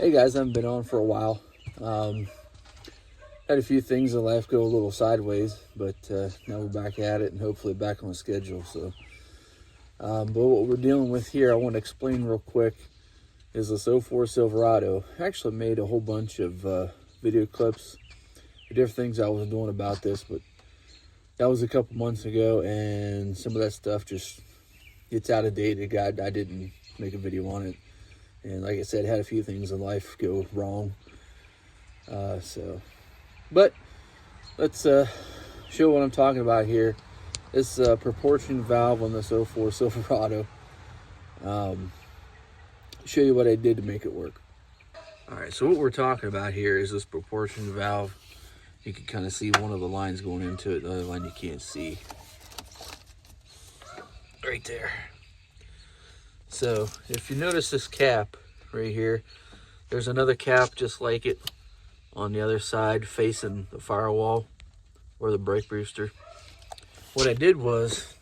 Hey guys, I haven't been on for a while. Had a few things in life go a little sideways, but now we're back at it and hopefully back on schedule. But what we're dealing with here, I want to explain real quick, is this '04 Silverado. I actually made a whole bunch of video clips, different things I was doing about this, but that was a couple months ago, and some of that stuff just gets out of date. I didn't make a video on it. And like I said, had a few things in life go wrong. But let's show what I'm talking about here. This proportion valve on this '04 Silverado. Show you what I did to make it work. All right, so what we're talking about here is this proportion valve. You can kind of see one of the lines going into it, the other line you can't see. Right there. So if you notice this cap right here, there's another cap just like it on the other side facing the firewall or the brake booster. What I did was,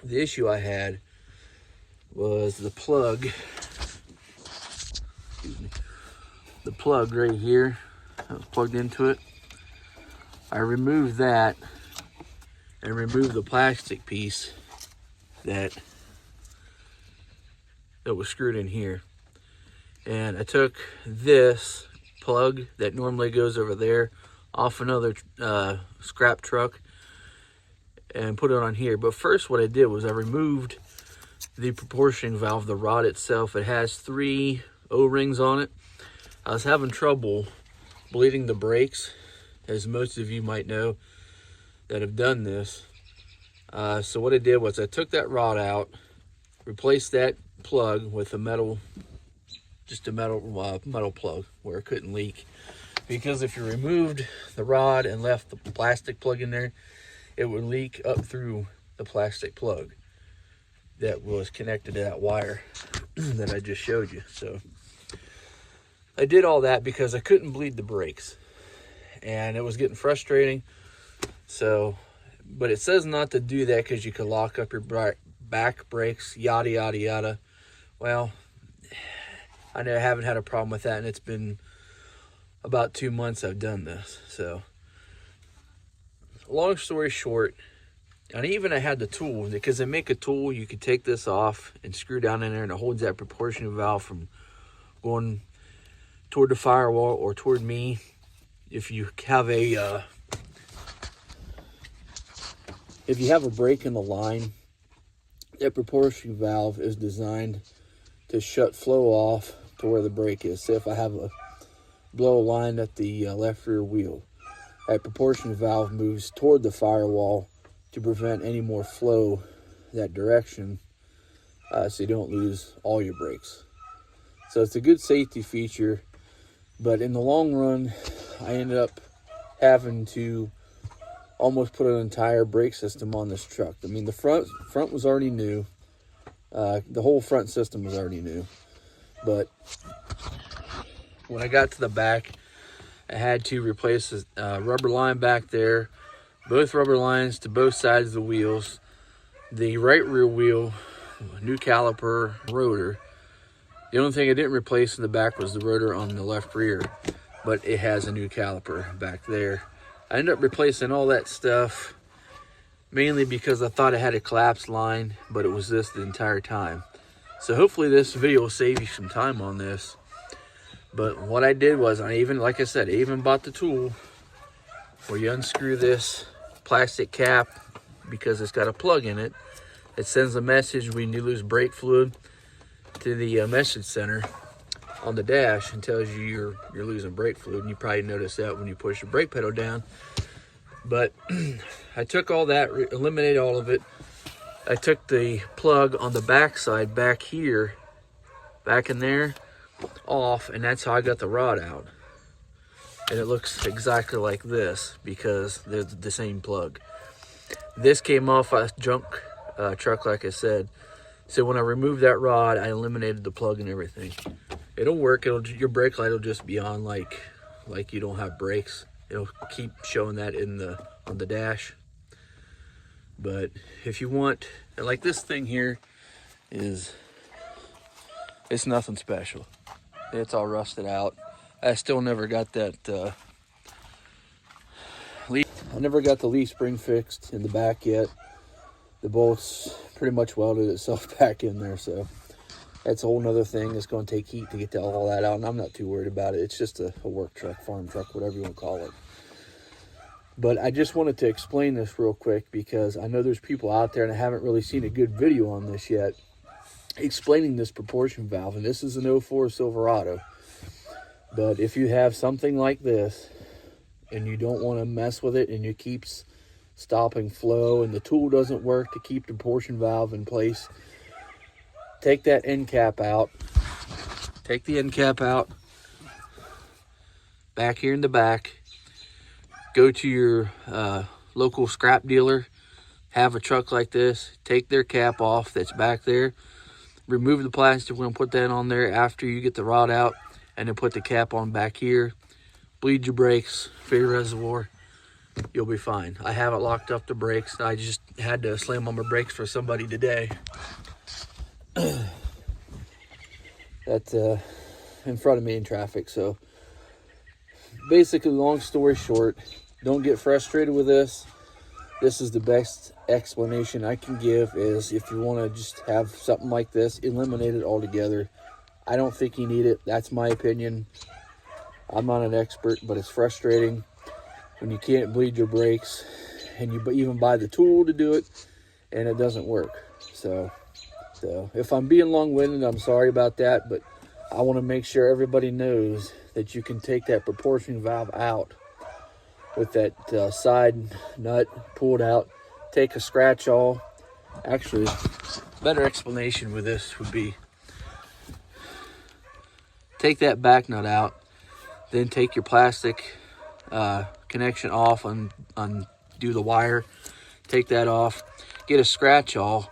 the issue I had was the plug, the plug right here that was plugged into it. I removed that and removed the plastic piece that was screwed in here. And I took this plug that normally goes over there off another scrap truck and put it on here. But first what I did was I removed the proportioning valve, the rod itself. It has 3 O-rings on it. I was having trouble bleeding the brakes, as most of you might know that have done this. So what I did was I took that rod out, replaced that plug with a metal, just a metal plug where it couldn't leak. Because if you removed the rod and left the plastic plug in there, it would leak up through the plastic plug that was connected to that wire that I just showed you. So I did all that because I couldn't bleed the brakes, and it was getting frustrating. So, but it says not to do that because you could lock up your back brakes, yada yada yada. Well, I haven't had a problem with that, and it's been about 2 months I've done this. So long story short, and even I had the tool, because they make a tool you could take this off and screw down in there, and it holds that proportion valve from going toward the firewall or toward me. If you have a break in the line, that proportion valve is designed to shut flow off to where the brake is. Say if I have a blow line at the left rear wheel, that proportion valve moves toward the firewall to prevent any more flow that direction, so you don't lose all your brakes. So it's a good safety feature, but in the long run, I ended up having to almost put an entire brake system on this truck. I mean, the front was already new. The whole front system was already new. But when I got to the back, I had to replace a rubber line back there, both rubber lines to both sides of the wheels, the right rear wheel, new caliper, rotor. The only thing I didn't replace in the back was the rotor on the left rear, but it has a new caliper back there. I ended up replacing all that stuff, mainly because I thought I had a collapsed line, but it was this the entire time. So hopefully this video will save you some time on this. But what I did was, like I said, I even bought the tool where you unscrew this plastic cap, because it's got a plug in it. It sends a message when you lose brake fluid to the message center on the dash and tells you you're losing brake fluid. And you probably notice that when you push the brake pedal down. But I took all that, eliminated all of it. I took the plug on the back side, back here, back in there, off, and that's how I got the rod out. And it looks exactly like this because they're the same plug. This came off a junk truck, like I said. So when I removed that rod, I eliminated the plug and everything. It'll work. Your brake light will just be on like you don't have brakes. It'll keep showing that on the dash. But if you want, like this thing here it's nothing special. It's all rusted out. I still never got that leaf. I never got the leaf spring fixed in the back yet. The bolts pretty much welded itself back in there, so that's a whole nother thing. It's going to take heat to get all that out, and I'm not too worried about it. It's just a work truck, farm truck, whatever you want to call it. But I just wanted to explain this real quick because I know there's people out there, and I haven't really seen a good video on this yet, explaining this proportion valve. And this is an 04 Silverado. But if you have something like this and you don't want to mess with it and it keeps stopping flow and the tool doesn't work to keep the proportion valve in place, take that end cap out. Take the end cap out. Back here in the back. Go to your local scrap dealer. Have a truck like this. Take their cap off that's back there. Remove the plastic. We're going to put that on there after you get the rod out. And then put the cap on back here. Bleed your brakes. Fill your reservoir. You'll be fine. I haven't locked up the brakes. I just had to slam on my brakes for somebody today. That's in front of me in traffic. So basically, long story short, don't get frustrated with this. This is the best explanation I can give, is if you want to just have something like this, eliminate it altogether. I don't think you need it. That's my opinion. I'm not an expert, but it's frustrating when you can't bleed your brakes and you even buy the tool to do it and it doesn't work. So if I'm being long-winded, I'm sorry about that, but I want to make sure everybody knows that you can take that proportion valve out with that side nut pulled out. Take a scratch awl. Actually, better explanation with this would be, take that back nut out, then take your plastic connection off, undo the wire, take that off, get a scratch awl,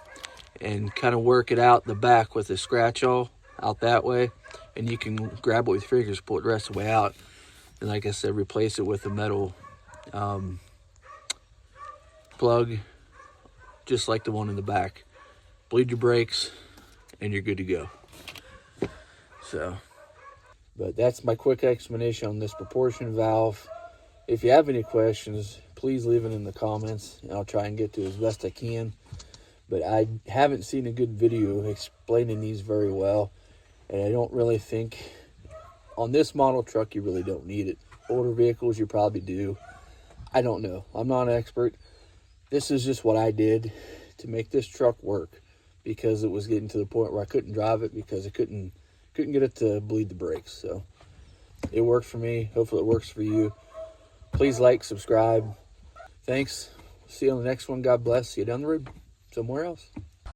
and kind of work it out the back with the scratch awl out that way, and you can grab it with your fingers, pull it the rest of the way out, and like I said, replace it with a metal plug, just like the one in the back. Bleed your brakes, and you're good to go. So, but that's my quick explanation on this proportion valve. If you have any questions, please leave it in the comments, and I'll try and get to as best I can. But I haven't seen a good video explaining these very well, and I don't really think on this model truck you really don't need it. Older vehicles you probably do. I don't know. I'm not an expert. This is just what I did to make this truck work, because it was getting to the point where I couldn't drive it because I couldn't get it to bleed the brakes. So it worked for me. Hopefully it works for you. Please like, subscribe. Thanks. See you on the next one. God bless. See you down the road somewhere else.